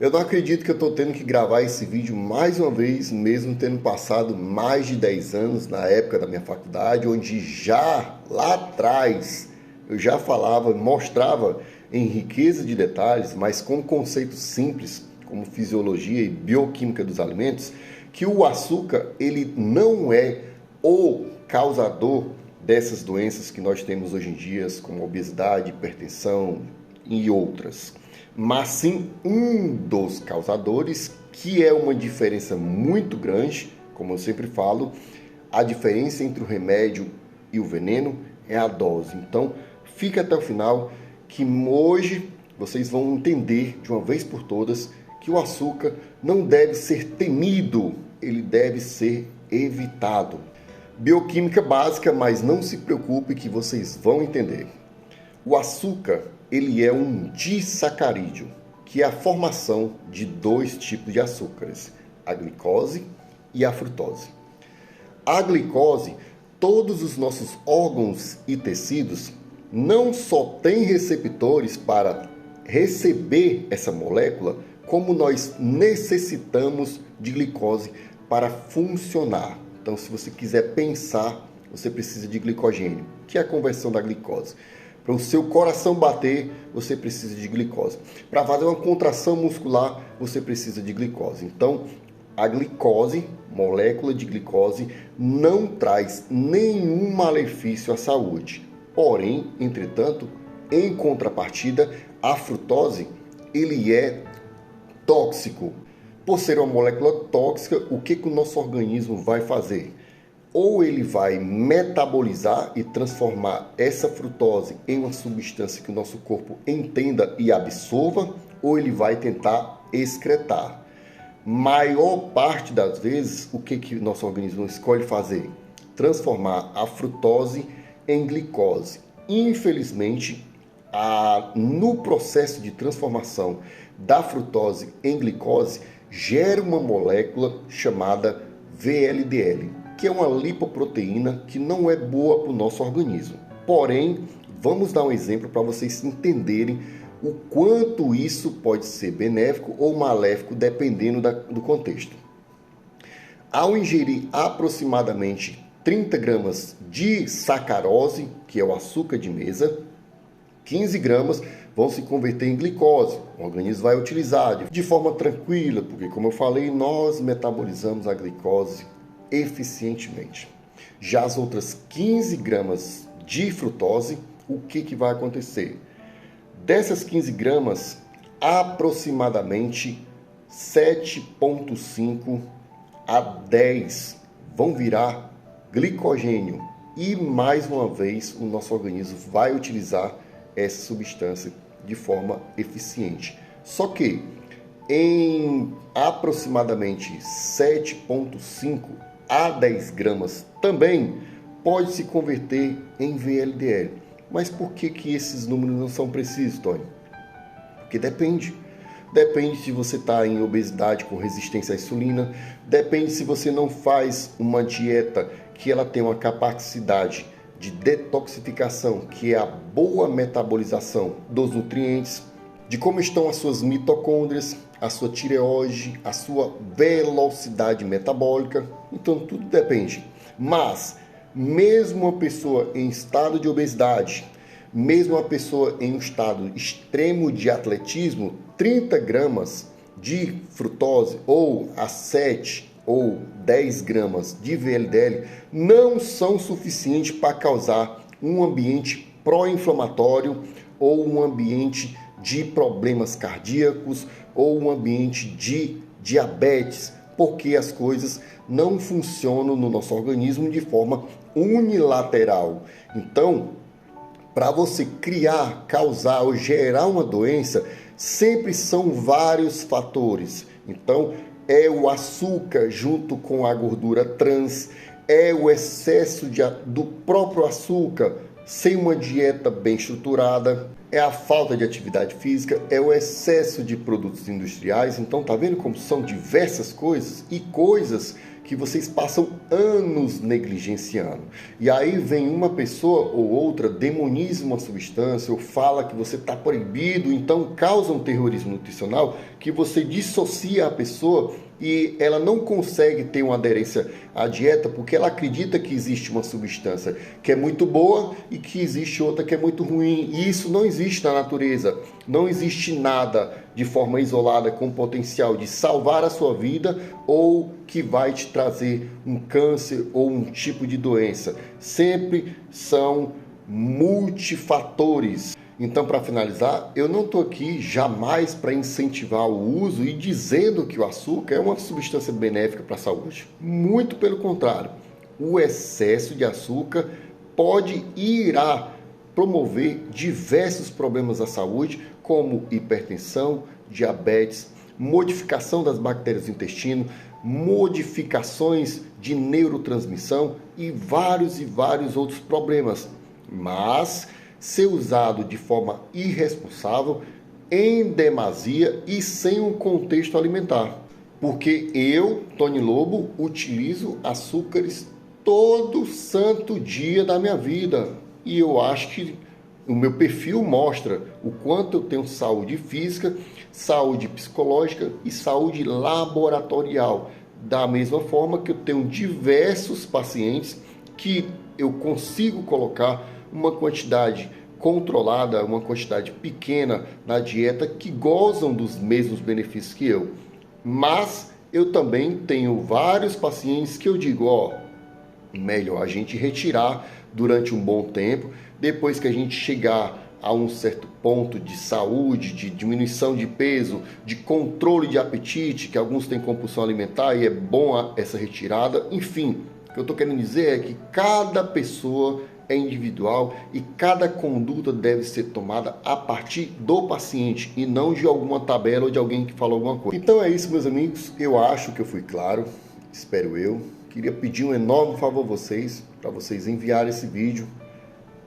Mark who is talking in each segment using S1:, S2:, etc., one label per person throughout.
S1: Eu não acredito que eu estou tendo que gravar esse vídeo mais uma vez, mesmo tendo passado mais de 10 anos na época da minha faculdade, onde já lá atrás eu já falava, mostrava em riqueza de detalhes, mas com conceitos simples, como fisiologia e bioquímica dos alimentos, que o açúcar ele não é o causador dessas doenças que nós temos hoje em dia, como obesidade, hipertensão e outras, mas sim um dos causadores, que é uma diferença muito grande. Como eu sempre falo, a diferença entre o remédio e o veneno é a dose. Então, fica até o final, que hoje vocês vão entender de uma vez por todas que o açúcar não deve ser temido, ele deve ser evitado. Bioquímica básica, mas não se preocupe que vocês vão entender. O açúcar, ele é um disacarídeo, que é a formação de dois tipos de açúcares, a glicose e a frutose. A glicose, todos os nossos órgãos e tecidos não só têm receptores para receber essa molécula, como nós necessitamos de glicose para funcionar. Então, se você quiser pensar, você precisa de glicogênio, que é a conversão da glicose. Para o seu coração bater, você precisa de glicose. Para fazer uma contração muscular, você precisa de glicose. Então, a glicose, molécula de glicose, não traz nenhum malefício à saúde. Porém, entretanto, em contrapartida, a frutose, ele é tóxico. Por ser uma molécula tóxica, o que o nosso organismo vai fazer? Ou ele vai metabolizar e transformar essa frutose em uma substância que o nosso corpo entenda e absorva, ou ele vai tentar excretar. Maior parte das vezes, o que o nosso organismo escolhe fazer? Transformar a frutose em glicose. Infelizmente, no processo de transformação da frutose em glicose, gera uma molécula chamada VLDL, que é uma lipoproteína que não é boa para o nosso organismo. Porém, vamos dar um exemplo para vocês entenderem o quanto isso pode ser benéfico ou maléfico, dependendo do contexto. Ao ingerir aproximadamente 30 gramas de sacarose, que é o açúcar de mesa, 15 gramas vão se converter em glicose. O organismo vai utilizar de forma tranquila, porque, como eu falei, nós metabolizamos a glicose eficientemente. Já as outras 15 gramas de frutose, o que vai acontecer? Dessas 15 gramas, aproximadamente 7,5 a 10 vão virar glicogênio. E, mais uma vez, o nosso organismo vai utilizar essa substância de forma eficiente. Só que em aproximadamente 7,5 a 10 gramas também pode se converter em VLDL. Mas por que esses números não são precisos, Tony? Porque depende. Depende se você está em obesidade com resistência à insulina, depende se você não faz uma dieta que ela tem uma capacidade de detoxificação, que é a boa metabolização dos nutrientes, de como estão as suas mitocôndrias, a sua tireoide, a sua velocidade metabólica. Então tudo depende. Mas mesmo uma pessoa em estado de obesidade, mesmo uma pessoa em um estado extremo de atletismo, 30 gramas de frutose ou a 7 ou 10 gramas de VLDL não são suficientes para causar um ambiente pró-inflamatório ou um ambiente de problemas cardíacos ou um ambiente de diabetes, porque as coisas não funcionam no nosso organismo de forma unilateral. Então, para você criar, causar ou gerar uma doença, sempre são vários fatores. Então, é o açúcar junto com a gordura trans, é o excesso do próprio açúcar sem uma dieta bem estruturada, é a falta de atividade física, é o excesso de produtos industriais. Então, tá vendo como são diversas coisas e coisas que vocês passam anos negligenciando. E aí vem uma pessoa ou outra, demoniza uma substância ou fala que você está proibido, então causa um terrorismo nutricional que você dissocia a pessoa e ela não consegue ter uma aderência à dieta porque ela acredita que existe uma substância que é muito boa e que existe outra que é muito ruim. E isso não existe na natureza. Não existe nada de forma isolada com potencial de salvar a sua vida ou que vai te trazer um câncer ou um tipo de doença. Sempre são multifatores. Então, para finalizar, eu não estou aqui jamais para incentivar o uso e dizendo que o açúcar é uma substância benéfica para a saúde. Muito pelo contrário, o excesso de açúcar pode e irá promover diversos problemas à saúde, como hipertensão, diabetes, modificação das bactérias do intestino, modificações de neurotransmissão e vários outros problemas. Mas ser usado de forma irresponsável, em demasia e sem um contexto alimentar. Porque eu, Tony Lobo, utilizo açúcares todo santo dia da minha vida. E eu acho que o meu perfil mostra o quanto eu tenho saúde física, saúde psicológica e saúde laboratorial. Da mesma forma que eu tenho diversos pacientes que eu consigo colocar uma quantidade controlada, uma quantidade pequena na dieta que gozam dos mesmos benefícios que eu. Mas eu também tenho vários pacientes que eu digo, melhor a gente retirar durante um bom tempo, depois que a gente chegar a um certo ponto de saúde, de diminuição de peso, de controle de apetite, que alguns têm compulsão alimentar e é bom essa retirada. Enfim, o que eu estou querendo dizer é que cada pessoa é individual e cada conduta deve ser tomada a partir do paciente e não de alguma tabela ou de alguém que falou alguma coisa. Então é isso, meus amigos. Eu acho que eu fui claro, espero eu. Queria pedir um enorme favor a vocês, para vocês enviarem esse vídeo,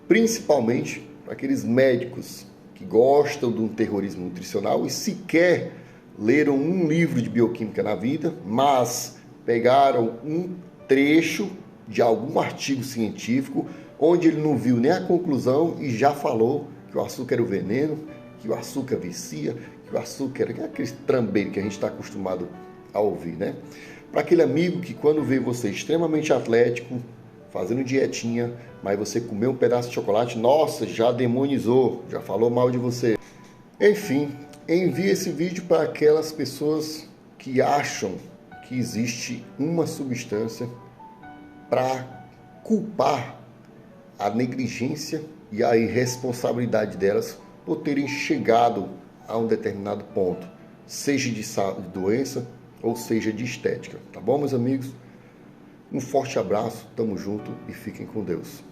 S1: principalmente para aqueles médicos que gostam de um terrorismo nutricional e sequer leram um livro de bioquímica na vida, mas pegaram um trecho de algum artigo científico onde ele não viu nem a conclusão e já falou que o açúcar era o veneno, que o açúcar vicia, que o açúcar era aquele trambeiro que a gente está acostumado a ouvir, né? Para aquele amigo que quando vê você extremamente atlético, fazendo dietinha, mas você comeu um pedaço de chocolate, nossa, já demonizou, já falou mal de você. Enfim, envie esse vídeo para aquelas pessoas que acham que existe uma substância para culpar a negligência e a irresponsabilidade delas por terem chegado a um determinado ponto, seja de doença ou seja de estética. Tá bom, meus amigos? Um forte abraço, tamo junto e fiquem com Deus.